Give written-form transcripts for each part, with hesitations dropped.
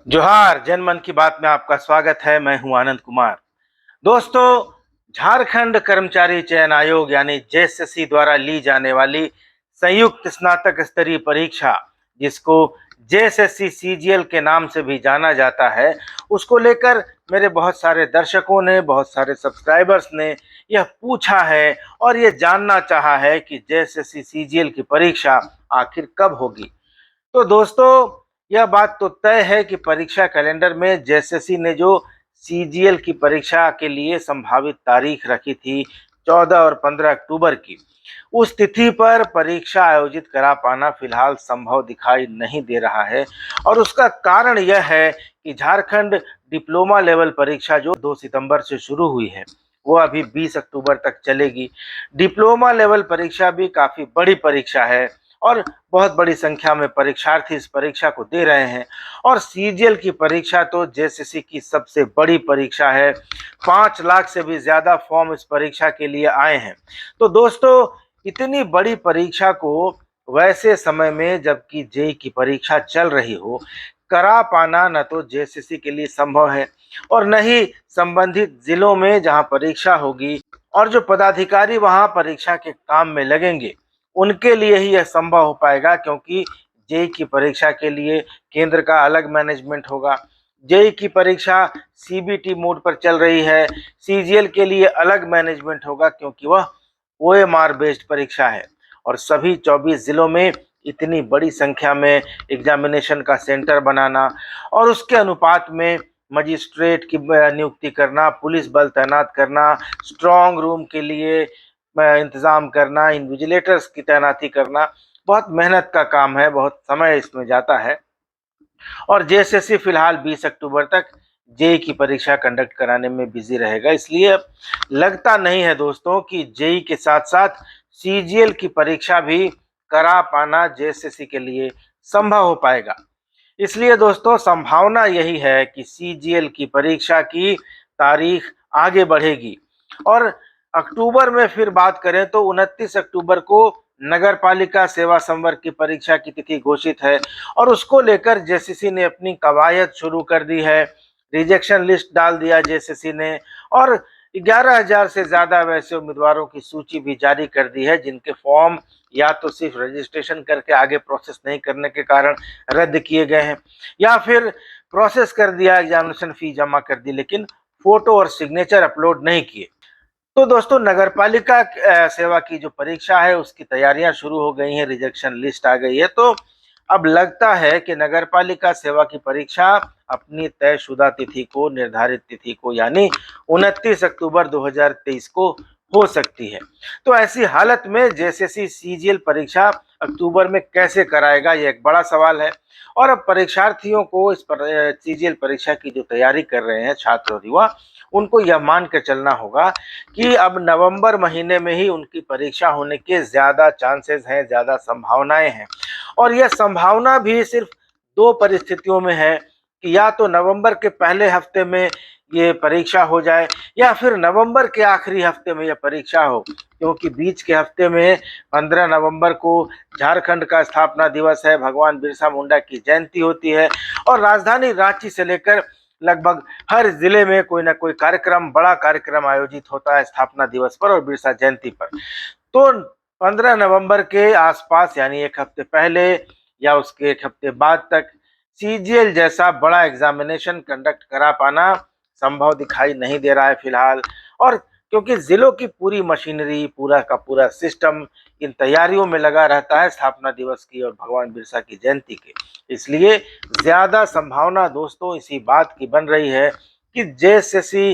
जोहार जन मन की बात में आपका स्वागत है। मैं हूं आनंद कुमार। दोस्तों, झारखंड कर्मचारी चयन आयोग यानी जेएसएससी द्वारा ली जाने वाली संयुक्त स्नातक स्तरीय परीक्षा, जिसको जेएसएससी सीजीएल के नाम से भी जाना जाता है, उसको लेकर मेरे बहुत सारे दर्शकों ने, बहुत सारे सब्सक्राइबर्स ने यह पूछा है और ये जानना चाहा है कि जेएसएससी सीजीएल की परीक्षा आखिर कब होगी। तो दोस्तों, यह बात तो तय है कि परीक्षा कैलेंडर में जेएसएससी ने जो सीजीएल की परीक्षा के लिए संभावित तारीख रखी थी 14 और 15 अक्टूबर की, उस तिथि पर परीक्षा आयोजित करा पाना फिलहाल संभव दिखाई नहीं दे रहा है। और उसका कारण यह है कि झारखंड डिप्लोमा लेवल परीक्षा जो 2 सितंबर से शुरू हुई है, वो अभी 20 अक्टूबर तक चलेगी। डिप्लोमा लेवल परीक्षा भी काफी बड़ी परीक्षा है और बहुत बड़ी संख्या में परीक्षार्थी इस परीक्षा को दे रहे हैं। और सीजीएल की परीक्षा तो जेएसएससी की सबसे बड़ी परीक्षा है। 5 लाख से भी ज्यादा फॉर्म इस परीक्षा के लिए आए हैं। तो दोस्तों, इतनी बड़ी परीक्षा को वैसे समय में, जबकि जेईई की परीक्षा चल रही हो, करा पाना न तो जेएसएससी के लिए संभव है और न ही संबंधित जिलों में जहां परीक्षा होगी और जो पदाधिकारी वहां परीक्षा के काम में लगेंगे, उनके लिए ही यह संभव हो पाएगा, क्योंकि जेईई की परीक्षा के लिए केंद्र का अलग मैनेजमेंट होगा। जेईई की परीक्षा सीबीटी मोड पर चल रही है, सीजीएल के लिए अलग मैनेजमेंट होगा, क्योंकि वह ओएमआर बेस्ड परीक्षा है। और सभी 24 जिलों में इतनी बड़ी संख्या में एग्जामिनेशन का सेंटर बनाना और उसके अनुपात में मजिस्ट्रेट की नियुक्ति करना, पुलिस बल तैनात करना, स्ट्रांग रूम के लिए इंतजाम करना, इन्विजिलेटर्स की तैनाती करना, बहुत मेहनत का काम है, बहुत समय इसमें जाता है। और जेएसएससी फिलहाल 20 अक्टूबर तक जेईई की परीक्षा कंडक्ट कराने में बिजी रहेगा। इसलिए अब लगता नहीं है दोस्तों कि जेईई के साथ साथ सीजीएल की परीक्षा भी करा पाना जेएसएससी के लिए संभव हो पाएगा। इसलिए दोस्तों, संभावना यही है कि सीजीएल की परीक्षा की तारीख आगे बढ़ेगी। और अक्टूबर में फिर बात करें तो 29 अक्टूबर को नगर पालिका सेवा संवर्ग की परीक्षा की तिथि घोषित है और उसको लेकर जेएसएससी ने अपनी कवायद शुरू कर दी है। रिजेक्शन लिस्ट डाल दिया जेएसएससी ने और 11,000 से ज्यादा वैसे उम्मीदवारों की सूची भी जारी कर दी है, जिनके फॉर्म या तो सिर्फ रजिस्ट्रेशन करके आगे प्रोसेस नहीं करने के कारण रद्द किए गए हैं, या फिर प्रोसेस कर दिया, एग्जामिनेशन फी जमा कर दी, लेकिन फोटो और सिग्नेचर अपलोड नहीं किए। तो दोस्तों, नगरपालिका सेवा की जो परीक्षा है उसकी तैयारियां शुरू हो गई हैं, रिजेक्शन लिस्ट आ गई है। तो अब लगता है कि नगरपालिका सेवा की परीक्षा अपनी तयशुदा तिथि को, निर्धारित तिथि को, यानी 29 अक्टूबर 2023 को हो सकती है। तो ऐसी हालत में जेएसएससी सीजीएल परीक्षा अक्टूबर में कैसे कराएगा, यह एक बड़ा सवाल है। और अब परीक्षार्थियों को इस सीजीएल परीक्षा की जो तैयारी कर रहे हैं छात्र और युवा, उनको यह मान कर चलना होगा कि अब नवंबर महीने में ही उनकी परीक्षा होने के ज्यादा चांसेस हैं, ज्यादा संभावनाएं हैं। और यह संभावना भी सिर्फ 2 परिस्थितियों में है कि या तो नवंबर के पहले हफ्ते में ये परीक्षा हो जाए या फिर नवंबर के आखिरी हफ्ते में यह परीक्षा हो, क्योंकि बीच के हफ्ते में 15 नवंबर को झारखंड का स्थापना दिवस है, भगवान बिरसा मुंडा की जयंती होती है और राजधानी रांची से लेकर लगभग हर जिले में कोई ना कोई कार्यक्रम, बड़ा कार्यक्रम आयोजित होता है स्थापना दिवस पर और बिरसा जयंती पर। तो 15 नवंबर के आसपास, यानी एक हफ्ते पहले या उसके एक हफ्ते बाद तक सीजीएल जैसा बड़ा एग्जामिनेशन कंडक्ट करा पाना संभव दिखाई नहीं दे रहा है फिलहाल। और क्योंकि जिलों की पूरी मशीनरी, पूरा का पूरा सिस्टम इन तैयारियों में लगा रहता है स्थापना दिवस की और भगवान बिरसा की जयंती की, इसलिए ज्यादा संभावना दोस्तों इसी बात की बन रही है कि जेएसएससी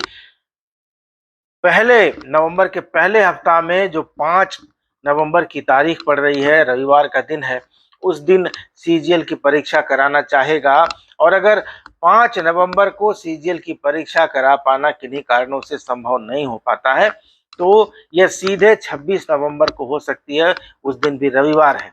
पहले नवंबर के पहले हफ्ता में, जो 5 नवंबर की तारीख पड़ रही है, रविवार का दिन है, उस दिन सीजीएल की परीक्षा कराना चाहेगा। और अगर 5 नवंबर को सीजीएल की परीक्षा करा पाना किन्हीं कारणों से संभव नहीं हो पाता है, तो यह सीधे 26 नवंबर को हो सकती है, उस दिन भी रविवार है।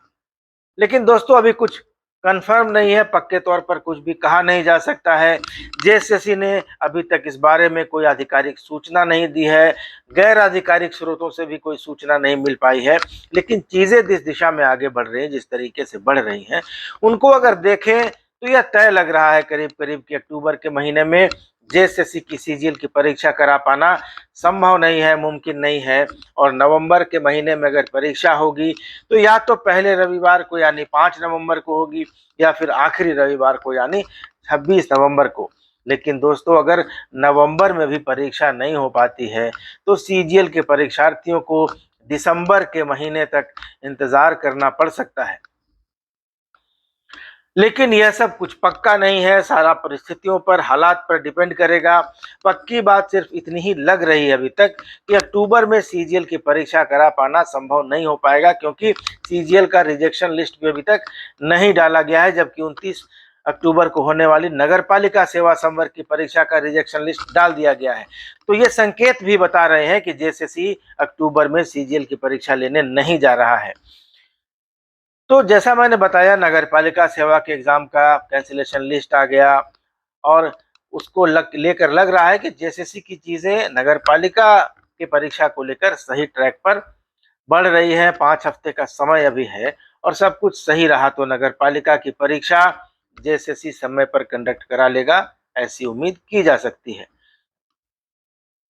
लेकिन दोस्तों, अभी कुछ कंफर्म नहीं है, पक्के तौर पर कुछ भी कहा नहीं जा सकता है। जेएसएससी ने अभी तक इस बारे में कोई आधिकारिक सूचना नहीं दी है, गैर आधिकारिक स्रोतों से भी कोई सूचना नहीं मिल पाई है। लेकिन चीजें जिस दिशा में आगे बढ़ रही हैं, जिस तरीके से बढ़ रही हैं, उनको अगर देखें तो यह तय लग रहा है करीब करीब कि अक्टूबर के महीने में जेएसएससी की सीजीएल की परीक्षा करा पाना संभव नहीं है, मुमकिन नहीं है। और नवंबर के महीने में अगर परीक्षा होगी तो या तो पहले रविवार को यानी 5 नवंबर को होगी, या फिर आखिरी रविवार को यानी 26 नवंबर को। लेकिन दोस्तों, अगर नवंबर में भी परीक्षा नहीं हो पाती है तो सीजीएल के परीक्षार्थियों को दिसंबर के महीने तक इंतजार करना पड़ सकता है। लेकिन यह सब कुछ पक्का नहीं है, सारा परिस्थितियों पर, हालात पर डिपेंड करेगा। पक्की बात सिर्फ इतनी ही लग रही है अभी तक कि अक्टूबर में सीजीएल की परीक्षा करा पाना संभव नहीं हो पाएगा, क्योंकि सीजीएल का रिजेक्शन लिस्ट भी अभी तक नहीं डाला गया है, जबकि 29 अक्टूबर को होने वाली नगरपालिका सेवा संवर्ग की परीक्षा का रिजेक्शन लिस्ट डाल दिया गया है। तो ये संकेत भी बता रहे हैं कि जेएसएससी अक्टूबर में सीजीएल की परीक्षा लेने नहीं जा रहा है। तो जैसा मैंने बताया, नगरपालिका सेवा के एग्जाम का कैंसिलेशन लिस्ट आ गया और उसको लेकर लग रहा है कि जेएसएससी की चीजें नगरपालिका की परीक्षा को लेकर सही ट्रैक पर बढ़ रही है। 5 हफ्ते का समय अभी है और सब कुछ सही रहा तो नगरपालिका की परीक्षा जेएसएससी समय पर कंडक्ट करा लेगा, ऐसी उम्मीद की जा सकती है।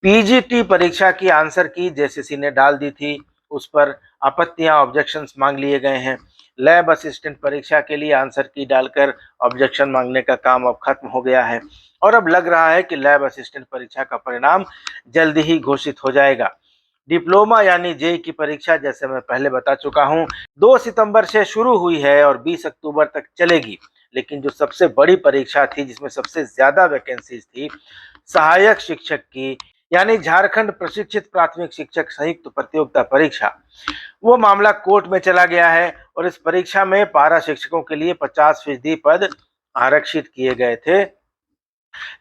पीजीटी परीक्षा की आंसर की जेएसएससी ने डाल दी थी, उस पर आपत्तियां, ऑब्जेक्शंस मांग लिए गए हैं। लैब असिस्टेंट परीक्षा के लिए आंसर की डालकर ऑब्जेक्शन मांगने का काम अब खत्म हो गया है और अब लग रहा है कि लैब असिस्टेंट परीक्षा का परिणाम जल्दी ही घोषित हो जाएगा। डिप्लोमा यानी जेई की परीक्षा, जैसे मैं पहले बता चुका हूं, 2 सितंबर से शुरू हुई है और 20 अक्टूबर तक चलेगी। लेकिन जो सबसे बड़ी परीक्षा थी, जिसमें सबसे ज्यादा वैकेंसीज थी, सहायक शिक्षक की यानी झारखंड प्रशिक्षित प्राथमिक शिक्षक संयुक्त प्रतियोगिता परीक्षा, वो मामला कोर्ट में चला गया है और इस परीक्षा में पारा शिक्षकों के लिए 50% पद आरक्षित किए गए थे।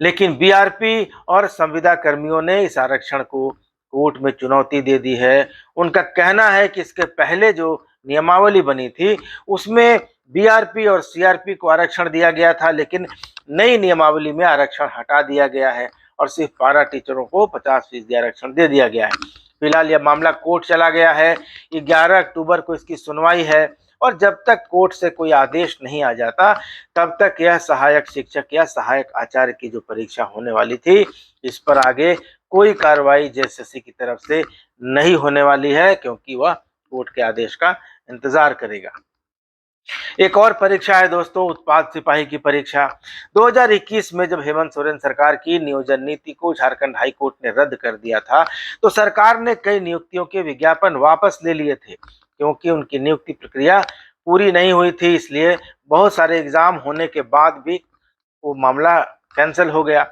लेकिन बीआरपी और संविदा कर्मियों ने इस आरक्षण को कोर्ट में चुनौती दे दी है। उनका कहना है कि इसके पहले जो नियमावली बनी थी उसमें बीआरपी और सीआरपी को आरक्षण दिया गया था, लेकिन नई नियमावली में आरक्षण हटा दिया गया है और सिर्फ पारा टीचरों को 50% आरक्षण दे दिया गया है। फिलहाल यह मामला कोर्ट चला गया है। 11 अक्टूबर को इसकी सुनवाई है और जब तक कोर्ट से कोई आदेश नहीं आ जाता तब तक यह सहायक शिक्षक या सहायक आचार्य की जो परीक्षा होने वाली थी, इस पर आगे कोई कार्रवाई जेएसएससी की तरफ से नहीं होने वाली है, क्योंकि वह कोर्ट के आदेश का इंतजार करेगा। एक और परीक्षा है दोस्तों, उत्पाद सिपाही की परीक्षा। 2021 में जब हेमंत सोरेन सरकार की नियोजन नीति को झारखंड हाई कोर्ट ने रद्द कर दिया था, तो सरकार ने कई नियुक्तियों के विज्ञापन वापस ले लिए थे, क्योंकि उनकी नियुक्ति प्रक्रिया पूरी नहीं हुई थी। इसलिए बहुत सारे एग्जाम होने के बाद भी वो मामला कैंसिल हो गया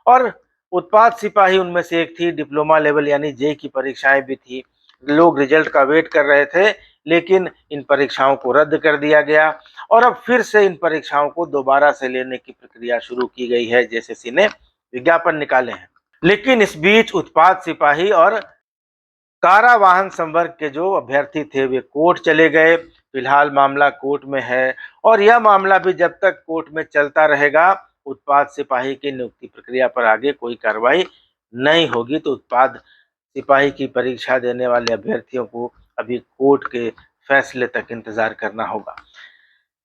और उत्पाद सिपाही उनमें से एक थी। डिप्लोमा लेवल यानी जेई की परीक्षाएं भी थी। लोग रिजल्ट का वेट कर रहे थे, लेकिन इन परीक्षाओं को रद्द कर दिया गया और अब फिर से इन परीक्षाओं को दोबारा से लेने की प्रक्रिया शुरू की गई है। जेएसएससी ने विज्ञापन निकाले हैं। लेकिन इस बीच उत्पाद सिपाही और कारा वाहन संवर्ग के जो अभ्यर्थी थे वे कोर्ट चले गए। फिलहाल मामला कोर्ट में है और यह मामला भी जब तक कोर्ट में चलता रहेगा, उत्पाद सिपाही की नियुक्ति प्रक्रिया पर आगे कोई कार्रवाई नहीं होगी। तो उत्पाद सिपाही की परीक्षा देने वाले अभ्यर्थियों को अभी कोर्ट के फैसले तक इंतजार करना होगा।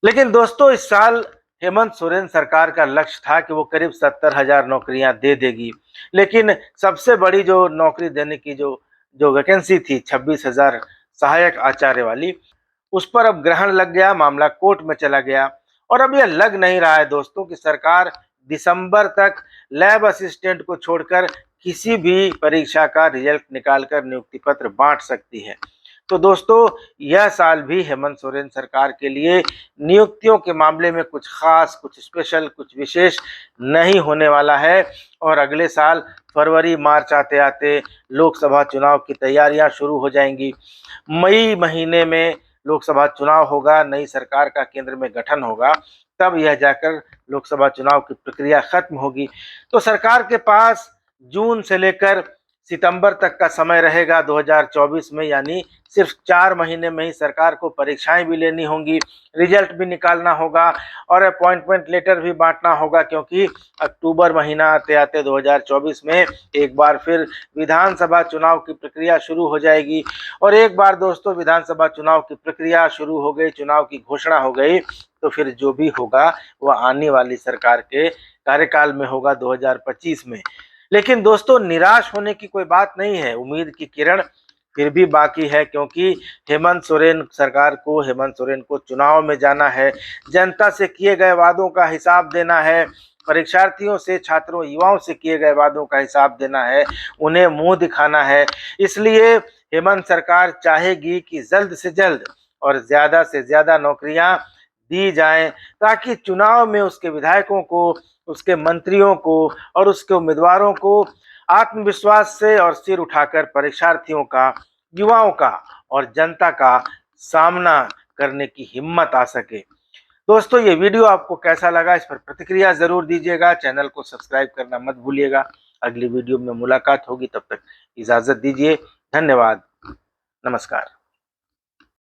लेकिन दोस्तों, इस साल हेमंत सोरेन सरकार का लक्ष्य था कि वो करीब 70,000 नौकरियां दे देगी, लेकिन सबसे बड़ी जो नौकरी देने की जो जो वैकेंसी थी 26,000 सहायक आचार्य वाली, उस पर अब ग्रहण लग गया, मामला कोर्ट में चला गया और अब यह लग नहीं रहा है दोस्तों कि सरकार दिसंबर तक लैब असिस्टेंट को छोड़कर किसी भी परीक्षा का रिजल्ट निकालकर नियुक्ति पत्र बांट सकती है। तो दोस्तों, यह साल भी हेमंत सोरेन सरकार के लिए नियुक्तियों के मामले में कुछ खास, कुछ स्पेशल, कुछ विशेष नहीं होने वाला है और अगले साल फरवरी मार्च आते आते लोकसभा चुनाव की तैयारियां शुरू हो जाएंगी। मई महीने में लोकसभा चुनाव होगा, नई सरकार का केंद्र में गठन होगा, तब यह जाकर लोकसभा चुनाव की प्रक्रिया खत्म होगी। तो सरकार के पास जून से लेकर सितंबर तक का समय रहेगा 2024 में, यानी सिर्फ 4 महीने में ही सरकार को परीक्षाएं भी लेनी होंगी, रिजल्ट भी निकालना होगा और अपॉइंटमेंट लेटर भी बांटना होगा, क्योंकि अक्टूबर महीना आते आते 2024 में एक बार फिर विधानसभा चुनाव की प्रक्रिया शुरू हो जाएगी। और एक बार दोस्तों विधानसभा चुनाव की प्रक्रिया शुरू हो गई, चुनाव की घोषणा हो गई, तो फिर जो भी होगा वह आने वाली सरकार के कार्यकाल में होगा 2025 में। लेकिन दोस्तों निराश होने की कोई बात नहीं है, उम्मीद की किरण फिर भी बाकी है, क्योंकि हेमंत सोरेन को चुनाव में जाना है, जनता से किए गए वादों का हिसाब देना है, परीक्षार्थियों से, छात्रों, युवाओं से किए गए वादों का हिसाब देना है, उन्हें मुंह दिखाना है। इसलिए हेमंत सरकार चाहेगी कि जल्द से जल्द और ज्यादा से ज्यादा नौकरियां दी जाएं, ताकि चुनाव में उसके विधायकों को, उसके मंत्रियों को और उसके उम्मीदवारों को आत्मविश्वास से और सिर उठाकर परीक्षार्थियों का, युवाओं का और जनता का सामना करने की हिम्मत आ सके। दोस्तों ये वीडियो आपको कैसा लगा, इस पर प्रतिक्रिया जरूर दीजिएगा, चैनल को सब्सक्राइब करना मत भूलिएगा। अगली वीडियो में मुलाकात होगी, तब तक इजाजत दीजिए। धन्यवाद, नमस्कार।